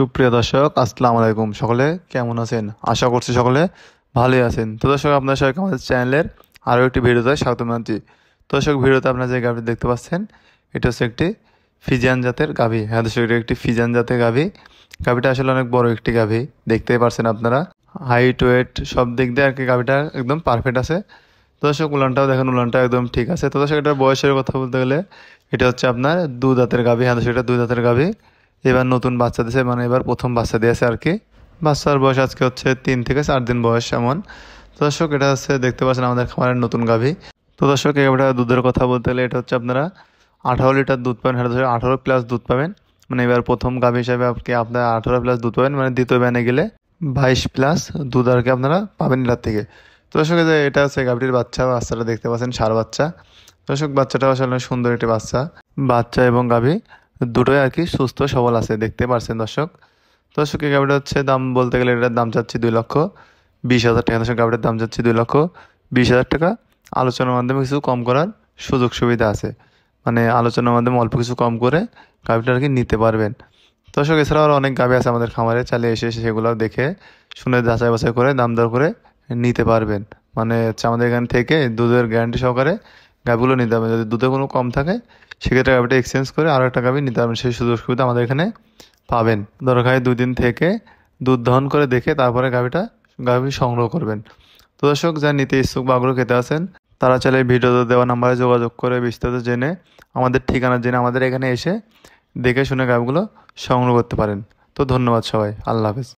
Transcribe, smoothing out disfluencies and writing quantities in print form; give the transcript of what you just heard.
সুপ্রিয় দর্শক, আসসালামু আলাইকুম। সকলে কেমন আছেন? আশা করছি সকলে ভালোই আছেন। তো দর্শক, আপনার সবাইকে আমাদের চ্যানেলের আরও একটি ভিডিওতে স্বাগত জানাচ্ছি। তো দর্শক, ভিডিওতে আপনারা যে গাভী দেখতে পাচ্ছেন, এটা হচ্ছে একটি ফিজিয়ান জাতের গাভী। হ্যাঁ দর্শক, এটা একটি ফিজিয়ান জাতের গাভী। গাভীটা আসলে অনেক বড় একটি গাভী, দেখতেই পারছেন আপনারা। হাইট ওয়েট সব দিক দিয়ে আর কি গাভীটা একদম পারফেক্ট আছে। তো দর্শক, উলানটাও দেখেন, উলানটা একদম ঠিক আছে। তো দর্শক, এটার বয়সের কথা বলতে গেলে এটা হচ্ছে আপনার 2 দাঁতের গাভী। হ্যাঁ দর্শক, এটা 2 দাঁতের গাভী। এবার নতুন বাচ্চা দিয়েছে, মানে এবার প্রথম বাচ্চা দিয়েছে আর কি। বাচ্চার বয়স আজকে হচ্ছে 3 থেকে 4 দিন বয়স এমন। তো দর্শক, এটা হচ্ছে দেখতে পাচ্ছেন আমাদের খামারের নতুন গাভী। তো দর্শক, এটা দুধের কথা বলতে গেলে এটা হচ্ছে আপনারা 18 লিটার দুধ পাবেন। হ্যাঁ দর্শক, 18 প্লাস দুধ পাবেন। মানে এবার প্রথম গাভী হিসাবে আপনি আপনার 18 প্লাস দুধ পাবেন, মানে দ্বিতীয় ব্যানে গেলে 22 প্লাস দুধ আর কি আপনারা পাবেন এটার থেকে। তো দর্শক, এটা হচ্ছে গাভীটির বাচ্চা। বাচ্চাটা দেখতে পাচ্ছেন ষাঁড় বাচ্চা। দর্শক, বাচ্চাটা আসলে অনেক সুন্দর একটি বাচ্চা। বাচ্চা এবং গাভী দুটোই আর কি সুস্থ সবল আছে, দেখতে পারছেন দর্শক। দর্শক, এই গাভীটা হচ্ছে দাম বলতে গেলে এটার দাম চাচ্ছি 2,20,000 টাকা। দর্শক, গাভীটার দাম চাচ্ছি 2,20,000 টাকা। আলোচনার মাধ্যমে কিছু কম করার সুযোগ সুবিধা আছে, মানে আলোচনার মাধ্যমে অল্প কিছু কম করে গাভীটা আর কি নিতে পারবেন। দর্শক, এছাড়াও আরও অনেক গাভী আছে আমাদের খামারে, চালিয়ে এসে সেগুলো দেখে শুনে যাচাই বাছাই করে দাম দর করে নিতে পারবেন। মানে হচ্ছে আমাদের এখান থেকে দুধের গ্যারান্টি সহকারে গাভীগুলো নিতে হবে। যদি দুধে কোনো কম থাকে সেক্ষেত্রে গাভীটা এক্সচেঞ্জ করে আরও একটা গাভী নিতে পারবেন। সেই সুযোগ সুবিধা আমাদের এখানে পাবেন। দরকার হয় 2 দিন থেকে দুধ দহন করে দেখে তারপরে গাভী সংগ্রহ করবেন। তো দর্শক, যা নিতে ইচ্ছুক বা আগ্রহ খেতে আছেন তারা চাইলে ভিডিওতে দেওয়া নাম্বারে যোগাযোগ করে বিস্তারিত জেনে আমাদের ঠিকানা জেনে আমাদের এখানে এসে দেখে শুনে গাভীগুলো সংগ্রহ করতে পারেন। তো ধন্যবাদ সবাই, আল্লাহ হাফেজ।